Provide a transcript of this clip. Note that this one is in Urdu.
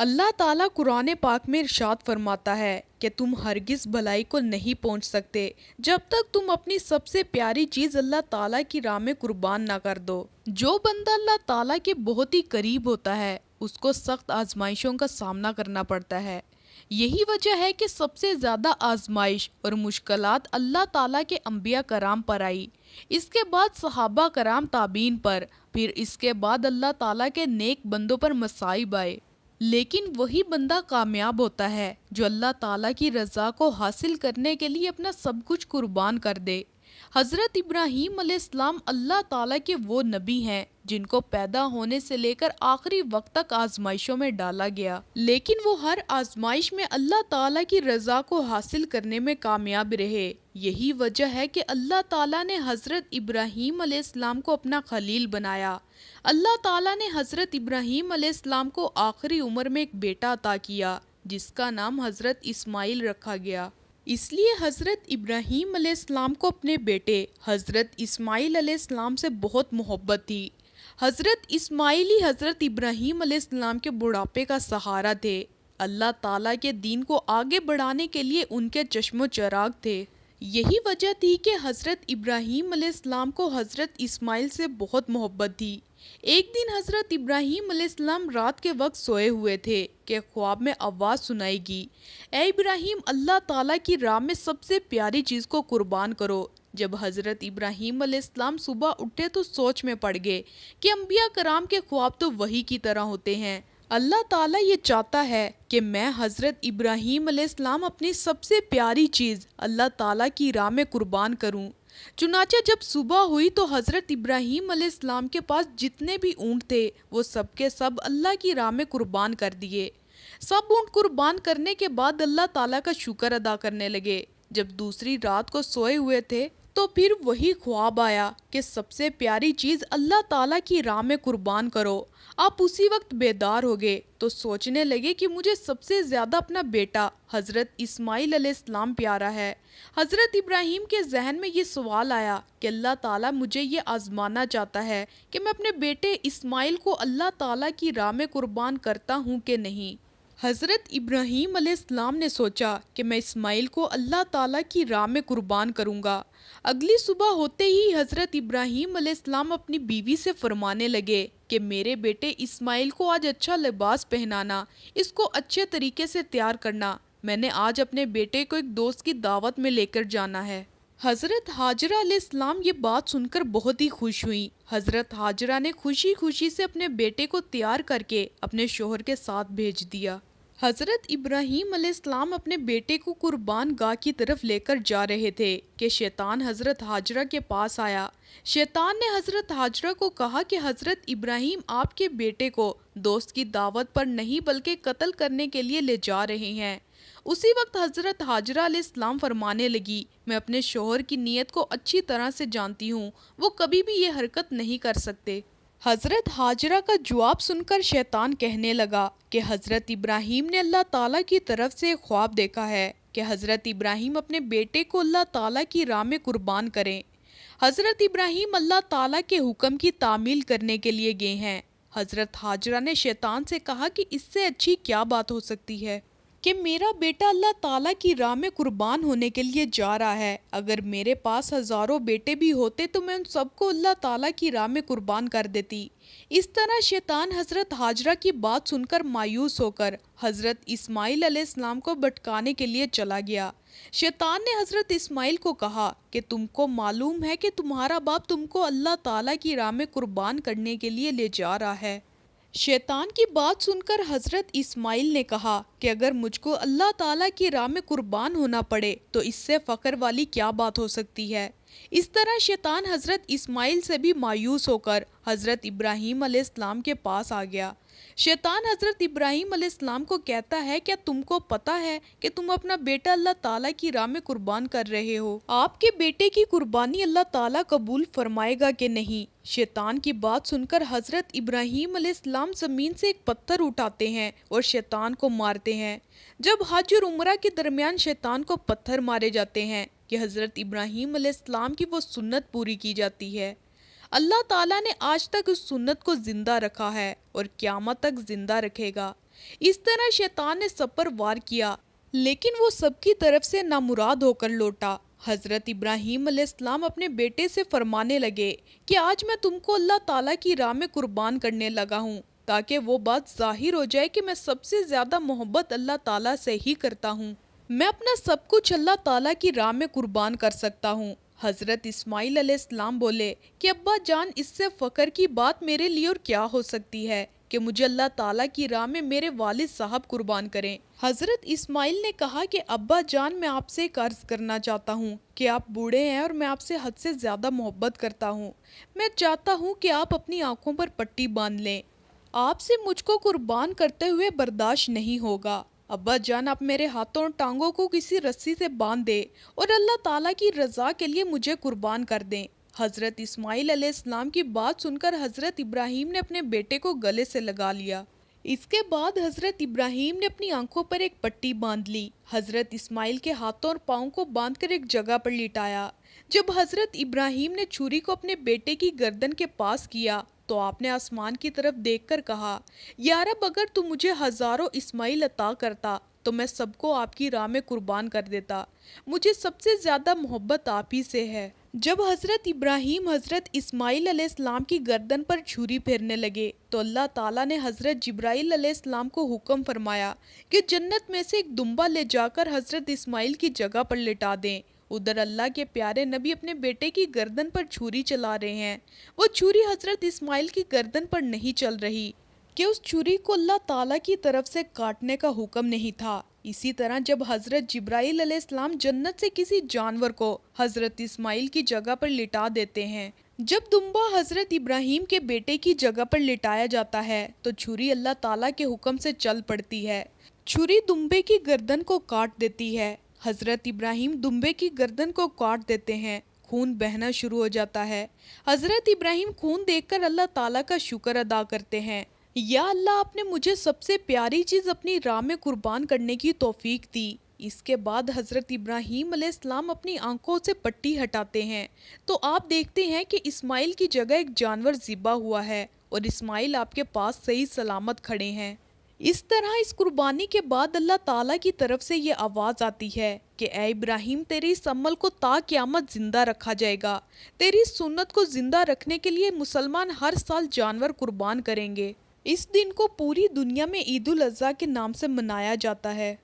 اللہ تعالیٰ قرآن پاک میں ارشاد فرماتا ہے کہ تم ہرگز بھلائی کو نہیں پہنچ سکتے جب تک تم اپنی سب سے پیاری چیز اللہ تعالیٰ کی راہ میں قربان نہ کر دو۔ جو بندہ اللہ تعالیٰ کے بہت ہی قریب ہوتا ہے اس کو سخت آزمائشوں کا سامنا کرنا پڑتا ہے۔ یہی وجہ ہے کہ سب سے زیادہ آزمائش اور مشکلات اللہ تعالیٰ کے انبیاء کرام پر آئی، اس کے بعد صحابہ کرام تابعین پر، پھر اس کے بعد اللہ تعالیٰ کے نیک بندوں پر مصائب آئے۔ لیکن وہی بندہ کامیاب ہوتا ہے جو اللہ تعالیٰ کی رضا کو حاصل کرنے کے لیے اپنا سب کچھ قربان کر دے۔ حضرت ابراہیم علیہ السلام اللہ تعالیٰ کے وہ نبی ہیں جن کو پیدا ہونے سے لے کر آخری وقت تک آزمائشوں میں ڈالا گیا، لیکن وہ ہر آزمائش میں اللہ تعالیٰ کی رضا کو حاصل کرنے میں کامیاب رہے۔ یہی وجہ ہے کہ اللہ تعالیٰ نے حضرت ابراہیم علیہ السلام کو اپنا خلیل بنایا۔ اللہ تعالیٰ نے حضرت ابراہیم علیہ السلام کو آخری عمر میں ایک بیٹا عطا کیا جس کا نام حضرت اسماعیل رکھا گیا۔ اس لیے حضرت ابراہیم علیہ السلام کو اپنے بیٹے حضرت اسماعیل علیہ السلام سے بہت محبت تھی۔ حضرت اسماعیل ہی حضرت ابراہیم علیہ السلام کے بڑھاپے کا سہارا تھے۔ اللہ تعالیٰ کے دین کو آگے بڑھانے کے لیے ان کے چشم و چراغ تھے۔ یہی وجہ تھی کہ حضرت ابراہیم علیہ السلام کو حضرت اسماعیل سے بہت محبت تھی۔ ایک دن حضرت ابراہیم علیہ السلام رات کے وقت سوئے ہوئے تھے کہ خواب میں آواز سنائی گی، اے ابراہیم، اللہ تعالیٰ کی راہ میں سب سے پیاری چیز کو قربان کرو۔ جب حضرت ابراہیم علیہ السلام صبح اٹھے تو سوچ میں پڑ گئے کہ انبیاء کرام کے خواب تو وحی کی طرح ہوتے ہیں۔ اللہ تعالیٰ یہ چاہتا ہے کہ میں حضرت ابراہیم علیہ السلام اپنی سب سے پیاری چیز اللہ تعالیٰ کی راہ میں قربان کروں۔ چنانچہ جب صبح ہوئی تو حضرت ابراہیم علیہ السلام کے پاس جتنے بھی اونٹ تھے وہ سب کے سب اللہ کی راہ میں قربان کر دیے۔ سب اونٹ قربان کرنے کے بعد اللہ تعالیٰ کا شکر ادا کرنے لگے۔ جب دوسری رات کو سوئے ہوئے تھے تو پھر وہی خواب آیا کہ سب سے پیاری چیز اللہ تعالیٰ کی راہ میں قربان کرو۔ آپ اسی وقت بیدار ہو گئے تو سوچنے لگے کہ مجھے سب سے زیادہ اپنا بیٹا حضرت اسماعیل علیہ السلام پیارا ہے۔ حضرت ابراہیم کے ذہن میں یہ سوال آیا کہ اللہ تعالیٰ مجھے یہ آزمانا چاہتا ہے کہ میں اپنے بیٹے اسماعیل کو اللہ تعالیٰ کی راہ میں قربان کرتا ہوں کہ نہیں۔ حضرت ابراہیم علیہ السلام نے سوچا کہ میں اسماعیل کو اللہ تعالیٰ کی راہ میں قربان کروں گا۔ اگلی صبح ہوتے ہی حضرت ابراہیم علیہ السلام اپنی بیوی سے فرمانے لگے کہ میرے بیٹے اسماعیل کو آج اچھا لباس پہنانا، اس کو اچھے طریقے سے تیار کرنا، میں نے آج اپنے بیٹے کو ایک دوست کی دعوت میں لے کر جانا ہے۔ حضرت حاجرہ علیہ السلام یہ بات سن کر بہت ہی خوش ہوئیں۔ حضرت حاجرہ نے خوشی خوشی سے اپنے بیٹے کو تیار کر کے اپنے شوہر کے ساتھ بھیج دیا۔ حضرت ابراہیم علیہ السلام اپنے بیٹے کو قربان گاہ کی طرف لے کر جا رہے تھے کہ شیطان حضرت حاجرہ کے پاس آیا۔ شیطان نے حضرت حاجرہ کو کہا کہ حضرت ابراہیم آپ کے بیٹے کو دوست کی دعوت پر نہیں بلکہ قتل کرنے کے لیے لے جا رہے ہیں۔ اسی وقت حضرت حاجرہ علیہ السلام فرمانے لگی، میں اپنے شوہر کی نیت کو اچھی طرح سے جانتی ہوں، وہ کبھی بھی یہ حرکت نہیں کر سکتے۔ حضرت حاجرہ کا جواب سن کر شیطان کہنے لگا کہ حضرت ابراہیم نے اللہ تعالیٰ کی طرف سے ایک خواب دیکھا ہے کہ حضرت ابراہیم اپنے بیٹے کو اللہ تعالیٰ کی راہ میں قربان کریں۔ حضرت ابراہیم اللہ تعالیٰ کے حکم کی تعمیل کرنے کے لیے گئے ہیں۔ حضرت حاجرہ نے شیطان سے کہا کہ اس سے اچھی کیا بات ہو سکتی ہے کہ میرا بیٹا اللہ تعالیٰ کی راہ میں قربان ہونے کے لیے جا رہا ہے۔ اگر میرے پاس ہزاروں بیٹے بھی ہوتے تو میں ان سب کو اللہ تعالیٰ کی راہ میں قربان کر دیتی۔ اس طرح شیطان حضرت حاجرہ کی بات سن کر مایوس ہو کر حضرت اسماعیل علیہ السلام کو بھٹکانے کے لیے چلا گیا۔ شیطان نے حضرت اسماعیل کو کہا کہ تم کو معلوم ہے کہ تمہارا باپ تم کو اللہ تعالیٰ کی راہ میں قربان کرنے کے لیے لے جا رہا ہے۔ شیطان کی بات سن کر حضرت اسماعیل نے کہا کہ اگر مجھ کو اللہ تعالیٰ کی راہ میں قربان ہونا پڑے تو اس سے فخر والی کیا بات ہو سکتی ہے۔ اس طرح شیطان حضرت اسماعیل سے بھی مایوس ہو کر حضرت ابراہیم علیہ السلام کے پاس آ گیا۔ شیطان حضرت ابراہیم علیہ السلام کو کہتا ہے کیا تم کو پتا ہے کہ تم اپنا بیٹا اللہ تعالیٰ کی راہ میں قربان کر رہے ہو؟ آپ کے بیٹے کی قربانی اللہ تعالیٰ قبول فرمائے گا کہ نہیں؟ شیطان کی بات سن کر حضرت ابراہیم علیہ السلام زمین سے ایک پتھر اٹھاتے ہیں اور شیطان کو مارتے ہیں۔ جب حج اور عمرہ کے درمیان شیطان کو پتھر مارے جاتے ہیں کہ حضرت ابراہیم علیہ السلام کی وہ سنت پوری کی جاتی ہے۔ اللہ تعالیٰ نے آج تک اس سنت کو زندہ رکھا ہے اور قیامت تک زندہ رکھے گا۔ اس طرح شیطان نے سب پر وار کیا، لیکن وہ سب کی طرف سے نامراد ہو کر لوٹا۔ حضرت ابراہیم علیہ السلام اپنے بیٹے سے فرمانے لگے کہ آج میں تم کو اللہ تعالیٰ کی راہ میں قربان کرنے لگا ہوں، تاکہ وہ بات ظاہر ہو جائے کہ میں سب سے زیادہ محبت اللہ تعالیٰ سے ہی کرتا ہوں۔ میں اپنا سب کچھ اللہ تعالیٰ کی راہ میں قربان کر سکتا ہوں۔ حضرت اسماعیل علیہ السلام بولے کہ ابا جان، اس سے فخر کی بات میرے لیے اور کیا ہو سکتی ہے کہ مجھے اللہ تعالیٰ کی راہ میں میرے والد صاحب قربان کریں۔ حضرت اسماعیل نے کہا کہ ابا جان، میں آپ سے ایک عرض کرنا چاہتا ہوں کہ آپ بوڑھے ہیں اور میں آپ سے حد سے زیادہ محبت کرتا ہوں۔ میں چاہتا ہوں کہ آپ اپنی آنکھوں پر پٹی باندھ لیں، آپ سے مجھ کو قربان کرتے ہوئے برداشت نہیں ہوگا۔ ابا جان، آپ میرے ہاتھوں اور ٹانگوں کو کسی رسی سے باندھ دے اور اللہ تعالیٰ کی رضا کے لیے مجھے قربان کر دیں۔ حضرت اسماعیل علیہ السلام کی بات سن کر حضرت ابراہیم نے اپنے بیٹے کو گلے سے لگا لیا۔ اس کے بعد حضرت ابراہیم نے اپنی آنکھوں پر ایک پٹی باندھ لی۔ حضرت اسماعیل کے ہاتھوں اور پاؤں کو باندھ کر ایک جگہ پر لٹایا۔ جب حضرت ابراہیم نے چھری کو اپنے بیٹے کی گردن کے پاس کیا تو آپ نے آسمان کی طرف دیکھ کر کہا، یا رب، اگر تو مجھے ہزاروں اسماعیل عطا کرتا تو میں سب کو آپ کی راہ میں قربان کر دیتا۔ مجھے سب سے زیادہ محبت آپ ہی سے ہے۔ جب حضرت ابراہیم حضرت اسماعیل علیہ السلام کی گردن پر چھری پھیرنے لگے تو اللہ تعالیٰ نے حضرت جبرائیل علیہ السلام کو حکم فرمایا کہ جنت میں سے ایک دمبا لے جا کر حضرت اسماعیل کی جگہ پر لٹا دیں۔ ادھر اللہ کے پیارے نبی اپنے بیٹے کی گردن پر چھری چلا رہے ہیں۔ وہ چھری حضرت اسماعیل کی گردن پر نہیں چل رہی کہ اس چھری کو اللہ تعالیٰ کی طرف سے کاٹنے کا حکم نہیں تھا۔ اسی طرح جب حضرت جبرائیل علیہ السلام جنت سے کسی جانور کو حضرت اسماعیل کی جگہ پر لٹا دیتے ہیں، جب دمبا حضرت ابراہیم کے بیٹے کی جگہ پر لٹایا جاتا ہے تو چھری اللہ تعالیٰ کے حکم سے چل پڑتی ہے۔ چھری دمبے کی گردن کو کاٹ دیتی ہے۔ حضرت ابراہیم دمبے کی گردن کو کاٹ دیتے ہیں، خون بہنا شروع ہو جاتا ہے۔ حضرت ابراہیم خون دیکھ کر اللہ تعالیٰ کا شکر ادا کرتے ہیں، یا اللہ، آپ نے مجھے سب سے پیاری چیز اپنی راہ میں قربان کرنے کی توفیق دی۔ اس کے بعد حضرت ابراہیم علیہ السلام اپنی آنکھوں سے پٹی ہٹاتے ہیں تو آپ دیکھتے ہیں کہ اسماعیل کی جگہ ایک جانور ذبح ہوا ہے اور اسماعیل آپ کے پاس صحیح سلامت کھڑے ہیں۔ اس طرح اس قربانی کے بعد اللہ تعالیٰ کی طرف سے یہ آواز آتی ہے کہ اے ابراہیم، تیرے اس عمل کو تا قیامت زندہ رکھا جائے گا۔ تیری سنت کو زندہ رکھنے کے لیے مسلمان ہر سال جانور قربان کریں گے۔ اس دن کو پوری دنیا میں عید الاضحیٰ کے نام سے منایا جاتا ہے۔